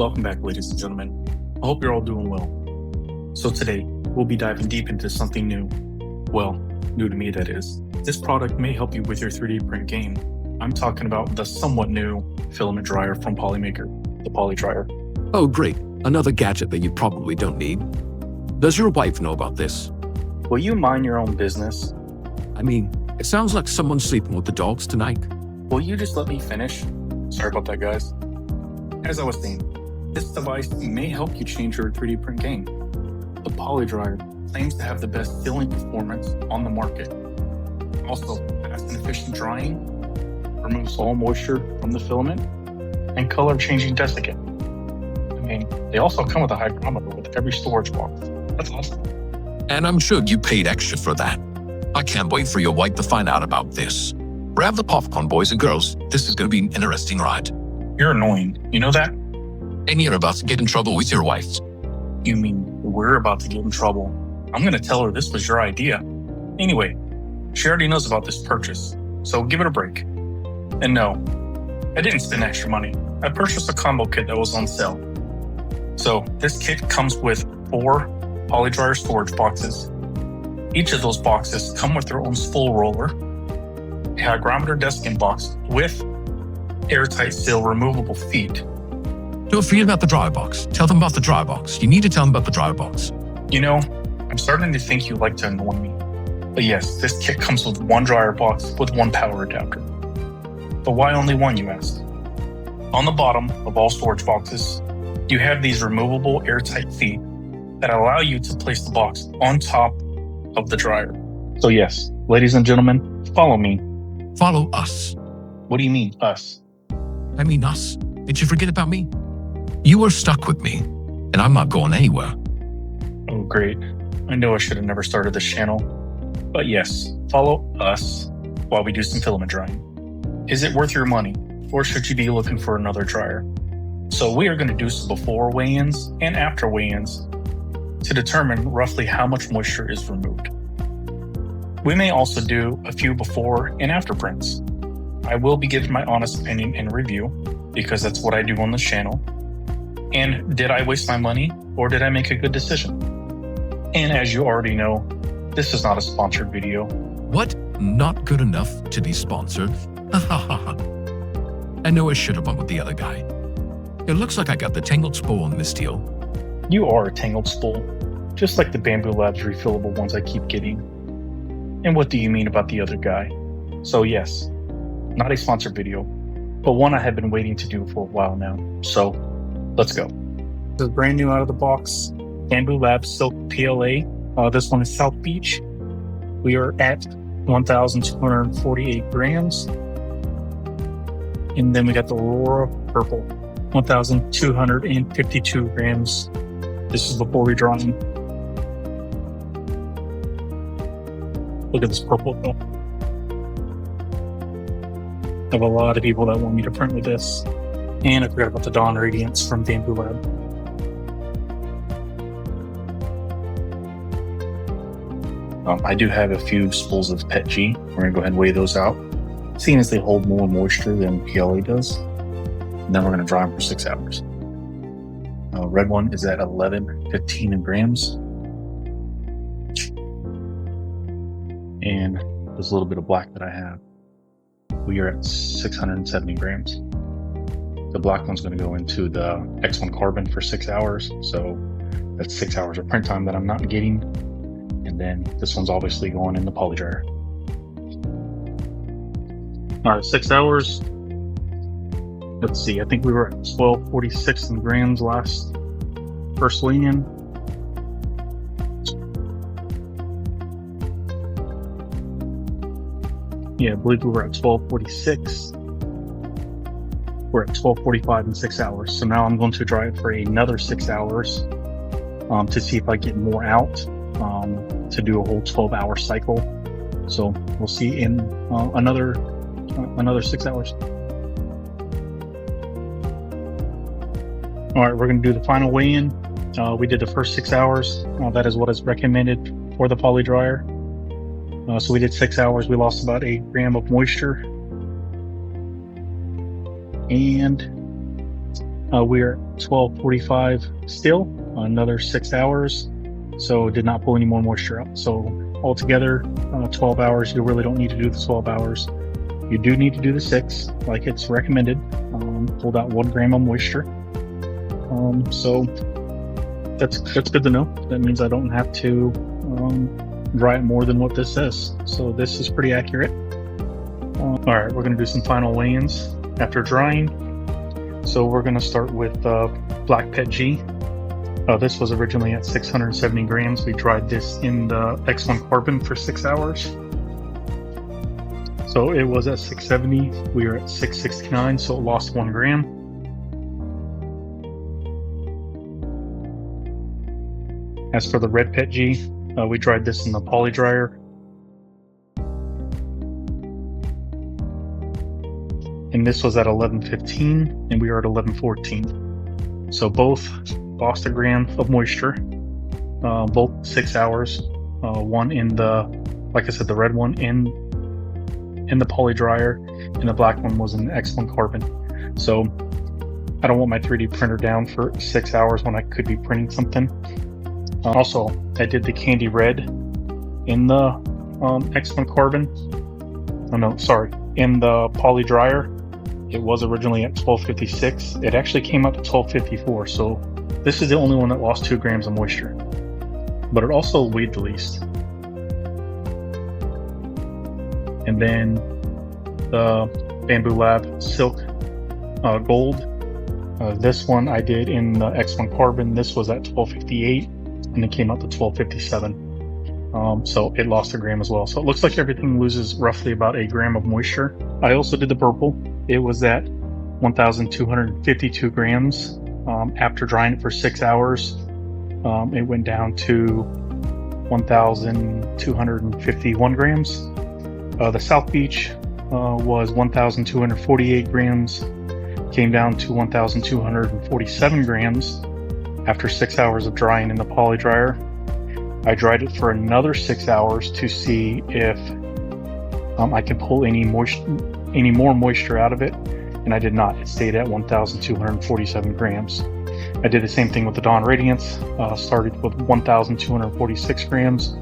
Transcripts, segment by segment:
Welcome back, ladies and gentlemen. I hope you're all doing well. So today, we'll be diving deep into something new. Well, new to me, that is. This product may help you with your 3D print game. I'm talking about the somewhat new filament dryer from Polymaker, the Polydryer. Oh great, another gadget that you probably don't need. Does your wife know about this? Will you mind your own business? I mean, it sounds like someone's sleeping with the dogs tonight. Will you just let me finish? Sorry about that, guys. As I was saying, this device may help you change your 3D print game. The Polydryer claims to have the best sealing performance on the market. Also, fast and efficient drying, removes all moisture from the filament, and color-changing desiccant. I mean, they also come with a hygrometer with every storage box. That's awesome. And I'm sure you paid extra for that. I can't wait for your wife to find out about this. Grab the popcorn, boys and girls. This is going to be an interesting ride. You're annoying. You know that? And you're about to get in trouble with your wife. You mean we're about to get in trouble? I'm going to tell her this was your idea. Anyway, she already knows about this purchase, so give it a break. And no, I didn't spend extra money. I purchased a combo kit that was on sale. So this kit comes with 4 Polydryer storage boxes. Each of those boxes come with their own spool roller, a hygrometer desiccant box with airtight seal removable feet. Don't forget about the dryer box. Tell them about the dryer box. You need to tell them about the dryer box. You know, I'm starting to think you like to annoy me. But yes, this kit comes with 1 dryer box with 1 power adapter. But why only 1, you ask? On the bottom of all storage boxes, you have these removable airtight feet that allow you to place the box on top of the dryer. So yes, ladies and gentlemen, follow me. Follow us. What do you mean, us? I mean us. Did you forget about me? You were stuck with me, and I'm not going anywhere. Oh, great. I know I should have never started this channel. But yes, follow us while we do some filament drying. Is it worth your money, or should you be looking for another dryer? So we are going to do some before weigh-ins and after weigh-ins to determine roughly how much moisture is removed. We may also do a few before and after prints. I will be giving my honest opinion and review because that's what I do on this channel. And did I waste my money or did I make a good decision? And as you already know, this is not a sponsored video. What? Not good enough to be sponsored? I know I should have went with the other guy. It looks like I got the tangled spool in this deal. You are a tangled spool, just like the Bambu Labs refillable ones I keep getting. And what do you mean about the other guy? So yes, not a sponsored video, but one I have been waiting to do for a while now. So let's go. This is brand new out of the box. Bambu Labs Silk PLA. This one is South Beach. We are at 1,248 grams. And then we got the Aurora Purple, 1,252 grams. This is before we draw in. Look at this purple though. I have a lot of people that want me to print with this. And I forgot about the Dawn Radiance from Bambu Lab. I do have a few spools of PETG. We're going to go ahead and weigh those out, seeing as they hold more moisture than PLA does. And then we're going to dry them for 6 hours. Red one is at 1115 in grams. And there's a little bit of black that I have. We are at 670 grams. The black one's going to go into the X1 carbon for 6 hours. So that's 6 hours of print time that I'm not getting. And then this one's obviously going in the Polydryer. All right, 6 hours. Let's see, I think we were at 1246 in grams last first weigh-in. Yeah, I believe we were at 1246. We're at 1245 in 6 hours. So now I'm going to dry it for another 6 hours to see if I get more out to do a whole 12-hour cycle. So we'll see in another 6 hours. All right, we're going to do the final weigh-in. We did the first 6 hours. That is what is recommended for the Polydryer. So we did 6 hours. We lost about 8 grams of moisture. And We're at 12:45 still, another 6 hours. So did not pull any more moisture out. So altogether, 12 hours. You really don't need to do the 12 hours. You do need to do the 6, like it's recommended. Pulled out 1 gram of moisture. So that's good to know. That means I don't have to dry it more than what this says. So this is pretty accurate. All right, we're going to do some final weigh-ins after drying. So we're going to start with Black Pet G. This was originally at 670 grams. We dried this in the X1 carbon for 6 hours. So it was at 670. We were at 669, so it lost 1 gram. As for the Red Pet G, we dried this in the Polydryer. And this was at 1115, and we are at 1114. So both lost 1 gram of moisture, both 6 hours. One in the, like I said, the red one in the Polydryer, and the black one was in the X1 carbon. So I don't want my 3D printer down for 6 hours when I could be printing something. Also, I did the candy red in the X1 carbon. Oh no, sorry, in the Polydryer. It was originally at 1256. It actually came out to 1254. So this is the only one that lost 2 grams of moisture, but it also weighed the least. And then the Bambu Lab Silk Gold. This one I did in the X1 carbon. This was at 1258, and it came out to 1257. So it lost 1 gram as well. So it looks like everything loses roughly about 1 gram of moisture. I also did the purple. It was at 1,252 grams. After drying it for 6 hours, it went down to 1,251 grams. The South Beach was 1,248 grams, came down to 1,247 grams after 6 hours of drying in the Polydryer. I dried it for another 6 hours to see if I could pull any more moisture out of it, and I did not. It stayed at 1,247 grams. I did the same thing with the Dawn Radiance. Started with 1,246 grams,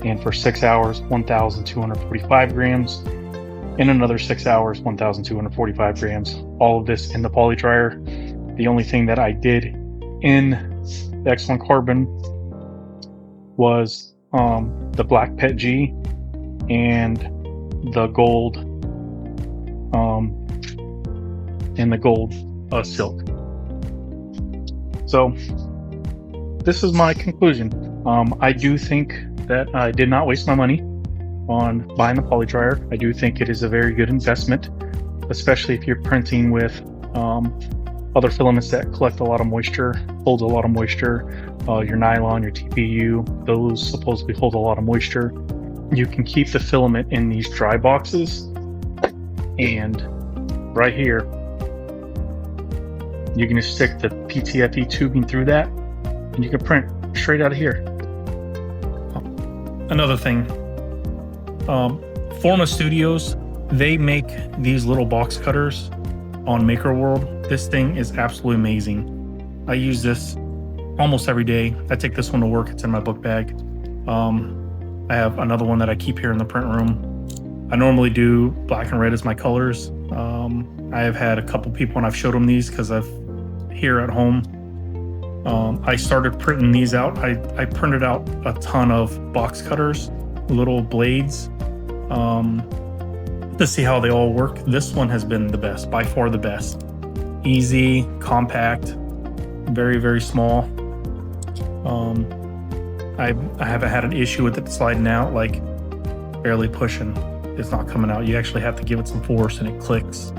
and for 6 hours, 1,245 grams. In another 6 hours, 1,245 grams. All of this in the Polydryer. The only thing that I did in the X1 carbon was the Black Pet G and the gold silk. So this is my conclusion. I do think that I did not waste my money on buying the Polydryer. I do think it is a very good investment, especially if you're printing with other filaments that collect a lot of moisture, hold a lot of moisture. Your nylon, your TPU, those supposedly hold a lot of moisture. You can keep the filament in these dry boxes, and right here you can just stick the PTFE tubing through that, and you can print straight out of here. Another thing, Forma Studios, they make these little box cutters on Maker World. This thing is absolutely amazing. I use this almost every day. I take this one to work. It's in my book bag. I have another one that I keep here in the print room. I normally do black and red as my colors. I have had a couple people when I've showed them these because I've here at home. I started printing these out. I printed out a ton of box cutters, little blades, to see how they all work. This one has been the best, by far the best. Easy, compact, very, very small. I haven't had an issue with it sliding out, like barely pushing. It's not coming out. You actually have to give it some force and it clicks.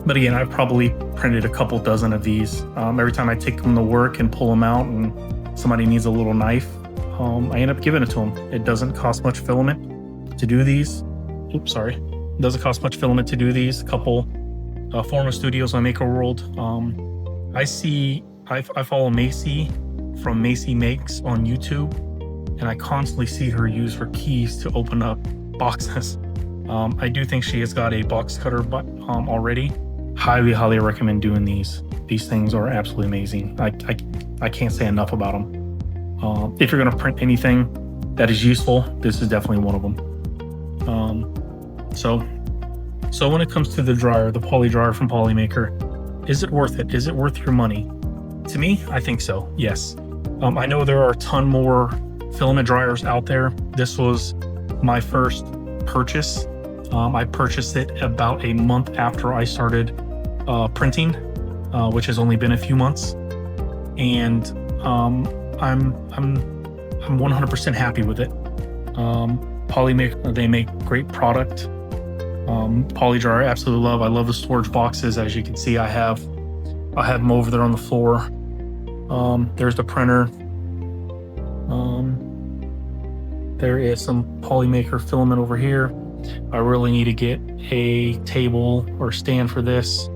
But again, I've probably printed a couple dozen of these. Every time I take them to work and pull them out and somebody needs a little knife, I end up giving it to them. It doesn't cost much filament to do these. Oops, sorry. It doesn't cost much filament to do these. A couple Forma Studios on Maker World. I follow Macy from Macy Makes on YouTube, and I constantly see her use her keys to open up boxes. I do think she has got a box cutter already. highly recommend doing these. These things are absolutely amazing. I can't say enough about them. If you're going to print anything that is useful, this is definitely one of them. So when it comes to the dryer, the Polydryer from Polymaker, is it worth it? Is it worth your money? To me, I think so, yes. I know there are a ton more filament dryers out there. This was my first purchase. I purchased it about a month after I started printing, which has only been a few months. And I'm 100% happy with it. Polymaker, they make great product. Polydryer, I absolutely love. I love the storage boxes. As you can see, I have them over there on the floor. There's the printer. There is some Polymaker filament over here. I really need to get a table or stand for this.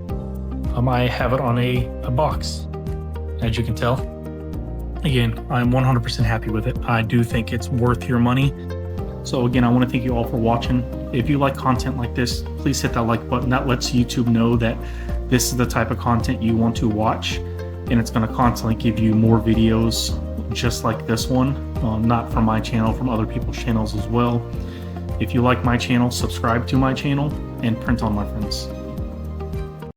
I have it on a box, as you can tell. Again, I'm 100% happy with it. I do think it's worth your money. So again, I want to thank you all for watching. If you like content like this, please hit that like button. That lets YouTube know that this is the type of content you want to watch, and it's going to constantly give you more videos just like this one, not from my channel, from other people's channels as well. If you like my channel, subscribe to my channel and print on, my friends.